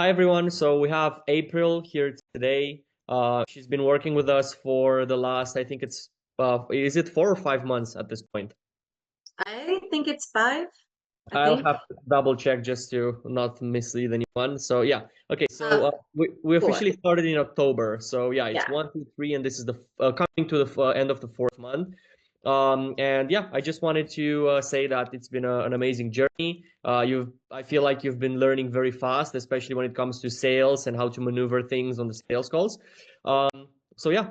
Hi everyone. So we have April here today. She's been working with us for the last, I think it's, is it 4 or 5 months at this point? I think it's five, I I'll think. have to double check just to not mislead anyone. So yeah, okay. So Uh, we Four. officially started in October. So yeah, it's Yeah. 1, 2, 3, and this is the coming to the end of the fourth month. And yeah, I just wanted to say that it's been an amazing journey. I feel like you've been learning very fast, especially when it comes to sales and how to maneuver things on the sales calls. So yeah,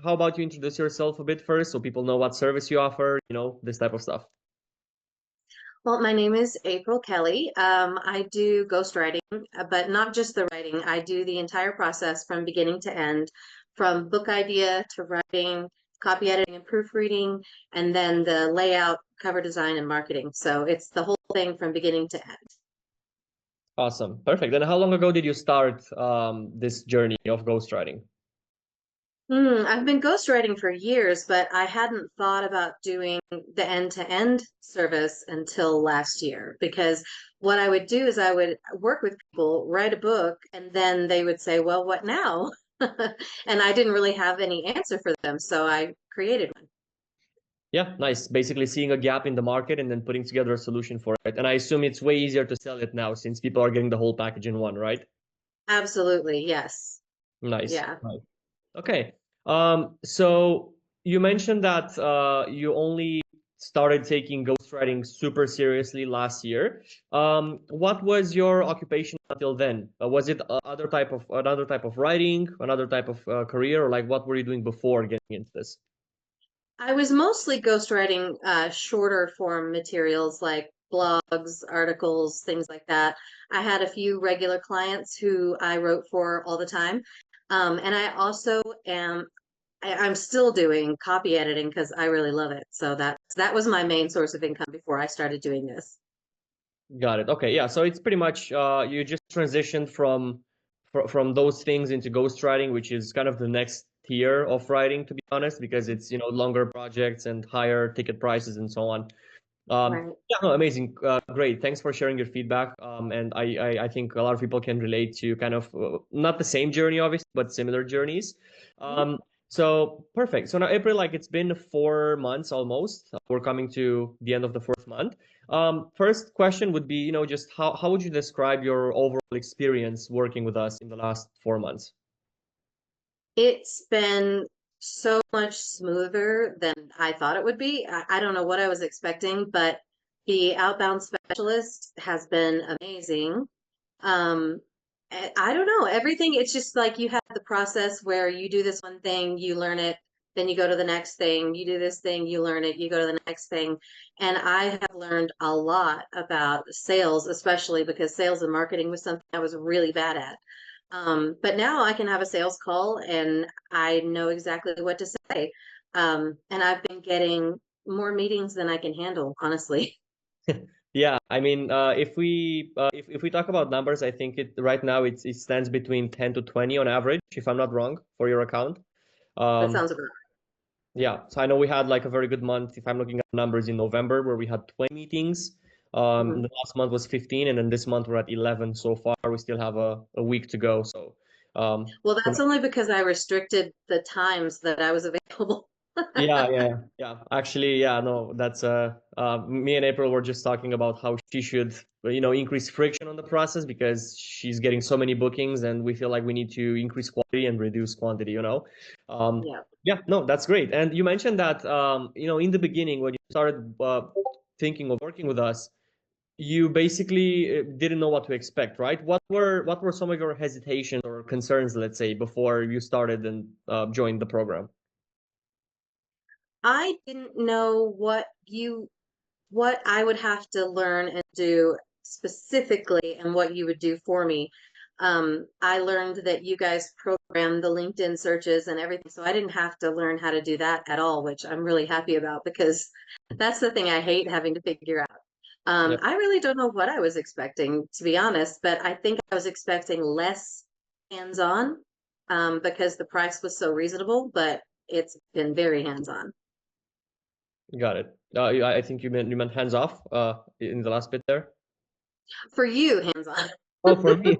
how about you introduce yourself a bit first so people know what service you offer, this type of stuff. Well, my name is April Kelly. I do ghostwriting, but not just the writing. I do the entire process from beginning to end, from book idea to writing, copy editing and proofreading, and then the layout, cover design, and marketing. So it's the whole thing from beginning to end. Awesome. Perfect. And how long ago did you start this journey of ghostwriting? I've been ghostwriting for years, but I hadn't thought about doing the end-to-end service until last year because what I would do is I would work with people, write a book, and then they would say, "Well, what now?" And I didn't really have any answer for them, so I created one. Yeah, nice. Basically seeing a gap in the market and then putting together a solution for it. And I assume it's way easier to sell it now since people are getting the whole package in one, right? Absolutely, yes. Nice. Yeah. Nice. Okay. So you mentioned that you only started taking ghostwriting super seriously last year. What was your occupation until then? Was it another type of writing, another type of career, or like what were you doing before getting into this? I was mostly ghostwriting shorter form materials like blogs, articles, things like that. I had a few regular clients who I wrote for all the time. And I also I'm still doing copy editing because I really love it. So that was my main source of income before I started doing this. Got it. Okay, yeah. So it's pretty much you just transitioned from those things into ghostwriting, which is kind of the next tier of writing, to be honest, because it's longer projects and higher ticket prices and so on. Right. Yeah, no, amazing. Great. Thanks for sharing your feedback. And I think a lot of people can relate to kind of not the same journey, obviously, but similar journeys. Mhm. So perfect. So now April, like it's been 4 months almost. We're coming to the end of the fourth month. First question would be, just how would you describe your overall experience working with us in the last 4 months? It's been so much smoother than I thought it would be. I don't know what I was expecting, but the outbound specialist has been amazing. I don't know, everything, it's just like you have the process where you do this one thing, you learn it, then you go to the next thing, you do this thing, you learn it, you go to the next thing. And I have learned a lot about sales, especially because sales and marketing was something I was really bad at. But now I can have a sales call and I know exactly what to say. And I've been getting more meetings than I can handle, honestly. Yeah, I mean, if we talk about numbers, I think it right now it stands between 10 to 20 on average, if I'm not wrong, for your account. That Um, sounds about yeah, so I know we had like a very good month. If I'm looking at numbers in November, where we had 20 meetings. right. The last month was 15, and then this month we're at 11 so far. We still have a week to go. So, Well, so that's only because I restricted the times that I was available. yeah. Actually, yeah, no, that's me and April were just talking about how she should, increase friction on the process because she's getting so many bookings, and we feel like we need to increase quality and reduce quantity. Um, Yeah. yeah, no, that's great. And you mentioned that, in the beginning when you started thinking of working with us, you basically didn't know what to expect, right? What were some of your hesitations or concerns, let's say, before you started and joined the program? I didn't know what I would have to learn and do specifically and what you would do for me. I learned that you guys program the LinkedIn searches and everything, so I didn't have to learn how to do that at all, which I'm really happy about because that's the thing I hate having to figure out. Yeah. I really don't know what I was expecting, to be honest, but I think I was expecting less hands-on, because the price was so reasonable, but it's been very hands-on. Got it. I think you meant hands off in the last bit there. For you, hands-on. Oh, for me.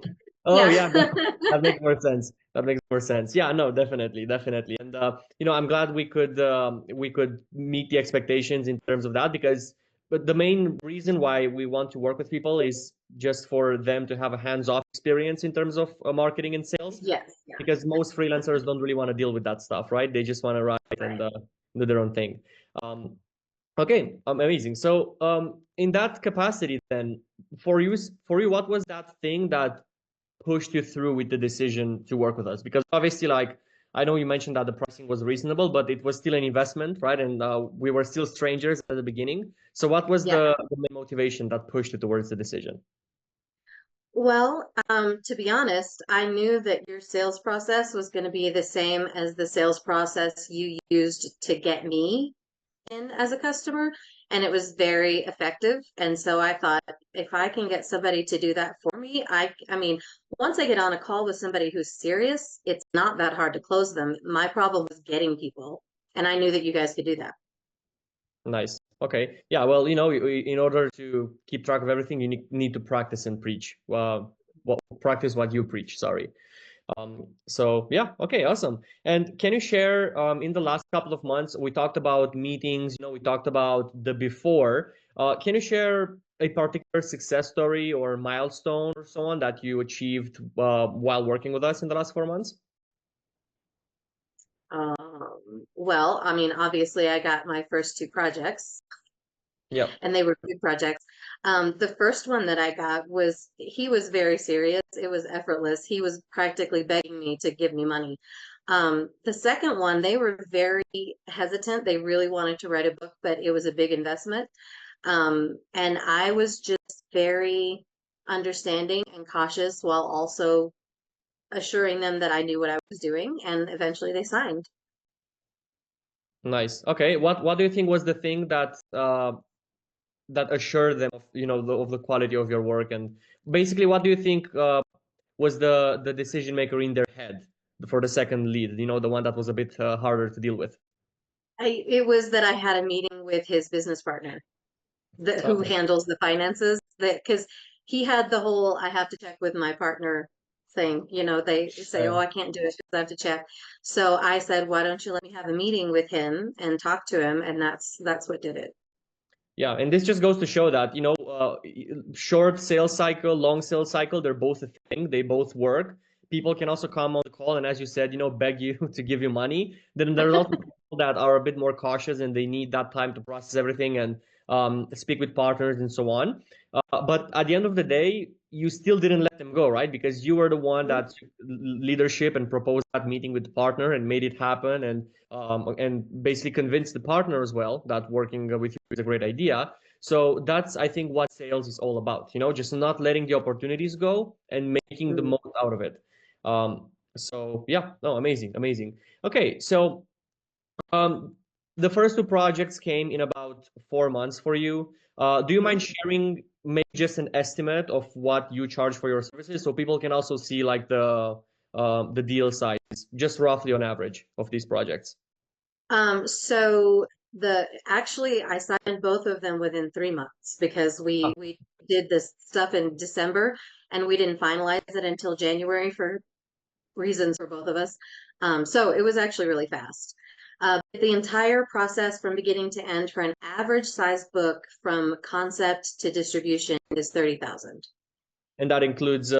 Oh Yeah. yeah, that makes more sense. That makes more sense. Yeah, no, definitely, definitely. And I'm glad we could meet the expectations in terms of that because but the main reason why we want to work with people is just for them to have a hands-off experience in terms of marketing and sales Yes. Yeah. because most freelancers don't really want to deal with that stuff, right? They just want to write and Right. do their own thing. Um, okay, amazing. So, in that capacity, then, for you, what was that thing that pushed you through with the decision to work with us? Because obviously, like, I know you mentioned that the pricing was reasonable, but it was still an investment, right? And we were still strangers at the beginning. So, what was Yeah. the main motivation that pushed you towards the decision? Well, to be honest, I knew that your sales process was going to be the same as the sales process you used to get me in as a customer, and it was very effective. And so I thought, if I can get somebody to do that for me, I mean, once I get on a call with somebody who's serious, it's not that hard to close them. My problem was getting people, and I knew that you guys could do that. Nice. Okay. Yeah. Well, in order to keep track of everything, you need to practice and preach. Practice what you preach. Sorry. So yeah, okay, awesome. And can you share, in the last couple of months, we talked about meetings, we talked about the before. Can you share a particular success story or milestone or so on that you achieved while working with us in the last 4 months? Well, I mean, obviously, I got my first two projects, Yep. and they were big projects. The first one that I got was, he was very serious. It was effortless. He was practically begging me to give me money. The second one, they were very hesitant. They really wanted to write a book, but it was a big investment. And I was just very understanding and cautious while also assuring them that I knew what I was doing. And eventually they signed. Nice. Okay. What do you think was the thing that assured them of of the quality of your work, and basically what do you think was the decision maker in their head for the second lead, the one that was a bit harder to deal with? It was that I had a meeting with his business partner, who Okay. handles the finances, that because he had the whole I have to check with my partner thing. They say, oh, Uh, I can't do it because I have to check. So I said, why don't you let me have a meeting with him and talk to him? And that's what did it. Yeah, and this just goes to show that, short sales cycle, long sales cycle, they're both a thing. They both work. People can also come on the call and, as you said, beg you to give you money. Then there's also people that are a bit more cautious and they need that time to process everything and speak with partners and so on. But at the end of the day, you still didn't let them go, right? Because you were the one that took leadership and proposed that meeting with the partner and made it happen and basically convince the partner as well that working with you is a great idea. So that's, I think, what sales is all about, just not letting the opportunities go and making the Mhm. most out of it. So yeah, no, amazing, amazing. Okay, so um, the first two projects came in about 4 months for you. Do you mind Mhm. sharing maybe just an estimate of what you charge for your services so people can also see like the deal size, just roughly on average of these projects? So the actually I signed both of them within 3 months because we did this stuff in December and we didn't finalize it until January for reasons for both of us. So it was actually really fast. The entire process from beginning to end for an average size book from concept to distribution is 30,000. And that includes,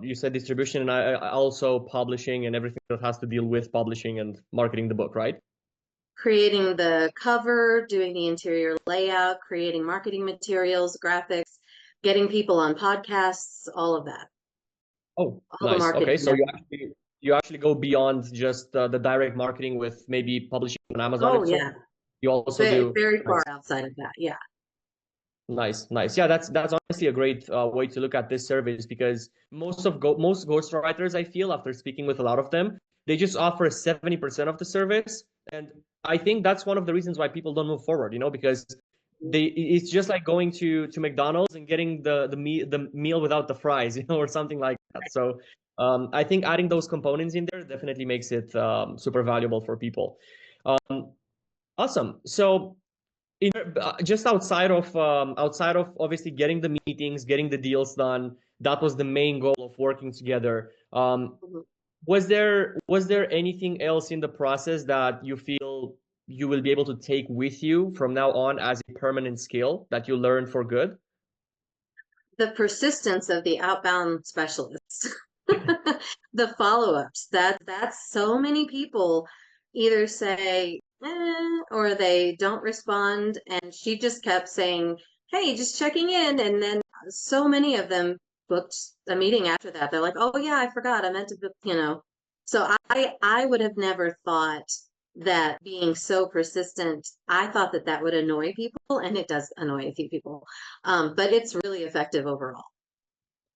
you said distribution and also publishing and everything that has to deal with publishing and marketing the book, right? Creating the cover, doing the interior layout, creating marketing materials, graphics, getting people on podcasts, all of that, Oh, all the nice. Okay, marketing. so you actually go beyond just the direct marketing with maybe publishing on Amazon Oh and so yeah, on. You also do. very far Nice. outside of that. Yeah. Nice, nice. Yeah, that's honestly a great way to look at this service because most ghostwriters, I feel, after speaking with a lot of them, they just offer 70% of the service, and I think that's one of the reasons why people don't move forward. Because it's just like going to McDonald's and getting the meal without the fries, or something like that. So I think adding those components in there definitely makes it super valuable for people. Um, awesome. So just outside of obviously getting the meetings, getting the deals done, that was the main goal of working together. Mhm. Was there anything else in the process that you feel you will be able to take with you from now on as a permanent skill that you learned for good? The persistence of the outbound specialists, the follow-ups, that's so many people either say or they don't respond, and she just kept saying, hey, just checking in, and then so many of them booked a meeting after that. They're like, oh yeah, I forgot, I meant to book, so I would have never thought that being so persistent, I thought that that would annoy people, and it does annoy a few people, but it's really effective overall.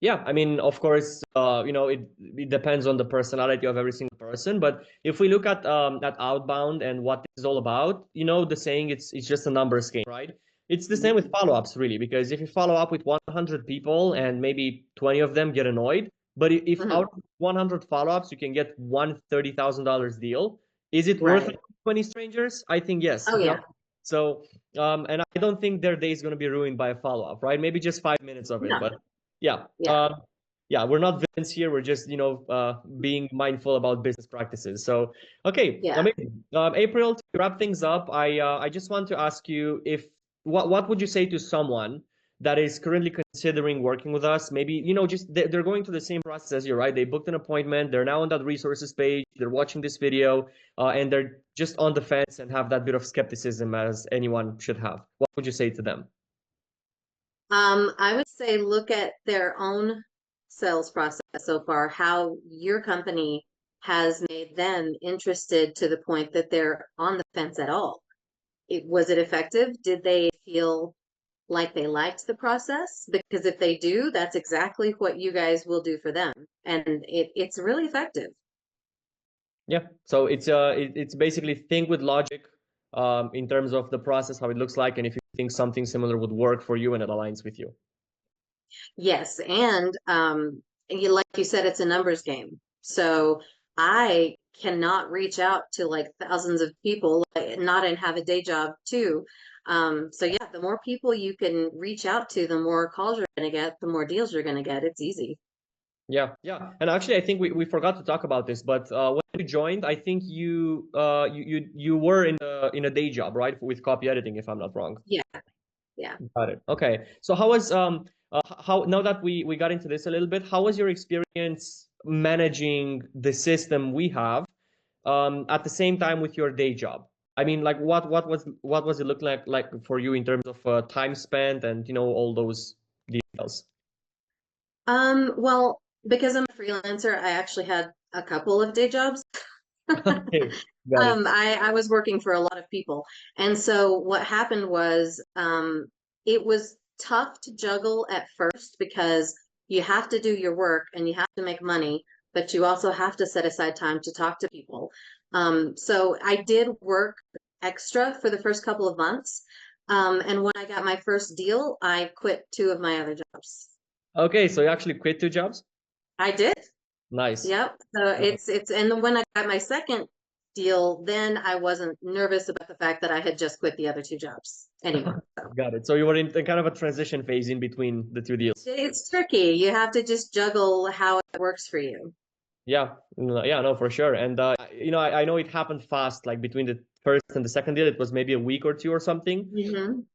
Yeah, I mean, of course, it depends on the personality of every single person. But if we look at outbound and what this is all about, the saying it's just a numbers game, right? It's the same with follow-ups, really, because if you follow up with 100 people and maybe 20 of them get annoyed, but if Mhm. out of 100 follow-ups you can get one $30,000 deal, is it worth it Right. for 20 strangers? I think yes, Oh yeah. So, and I don't think their day is going to be ruined by a follow-up, right? Maybe just 5 minutes of it, No. but yeah. Yeah. Yeah, we're not villains here. We're just, being mindful about business practices. So, okay, Yeah. amazing. April, to wrap things up, I just want to ask you if what would you say to someone that is currently considering working with us? Maybe, just they're going through the same process as you, right? They booked an appointment. They're now on that resources page. They're watching this video, and they're just on the fence and have that bit of skepticism as anyone should have. What would you say to them? I would say look at their own sales process so far, how your company has made them interested to the point that they're on the fence at all. Was it effective? Did they feel like they liked the process? Because if they do, that's exactly what you guys will do for them. And it's really effective. Yeah. So it's basically think with logic, in terms of the process, how it looks like, and if you think something similar would work for you and it aligns with you. Yes, and like you said, it's a numbers game. So I cannot reach out to like thousands of people, like, not and have a day job too. So yeah, the more people you can reach out to, the more calls you're going to get, the more deals you're going to get. It's easy. Yeah, yeah. And actually, I think we forgot to talk about this, but when you joined, I think you were in a day job, right, with copy editing, if I'm not wrong. Yeah, yeah. Got it. Okay. So how now that we got into this a little bit, how was your experience managing the system we have at the same time with your day job? I mean, like what was it look like for you in terms of time spent and all those details? Well, because I'm a freelancer, I actually had a couple of day jobs. Okay, got it. I was working for a lot of people. And so what happened was, it was tough to juggle at first because you have to do your work and you have to make money, but you also have to set aside time to talk to people. So I did work extra for the first couple of months. And when I got my first deal, I quit two of my other jobs. Okay, so you actually quit two jobs? I did. Nice. Yep. So it's and then when I got my second deal, then I wasn't nervous about the fact that I had just quit the other two jobs anymore. So Got it. So you were in kind of a transition phase in between the two deals. it's tricky. You have to just juggle how it works for you. Yeah, no, yeah, no, for sure. And I know it happened fast, like between the first and the second deal, it was maybe a week or two or something.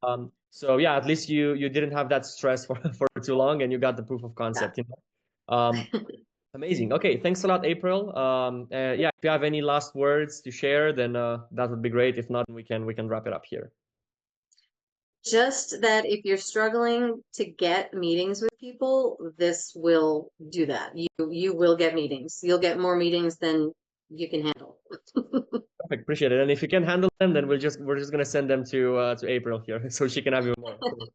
Hmm. So yeah, at least you didn't have that stress for for too long, and you got the proof of Yeah. concept. Amazing. Okay, thanks a lot, April. Yeah, if you have any last words to share, then that would be great. If not, we can wrap it up here. Just that if you're struggling to get meetings with people, this will do that. You will get meetings. You'll get more meetings than you can handle. Perfect, appreciate it. And if you can handle them, then we're just gonna send them to April here, so she can have even more. So,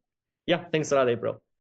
yeah, thanks a lot, April.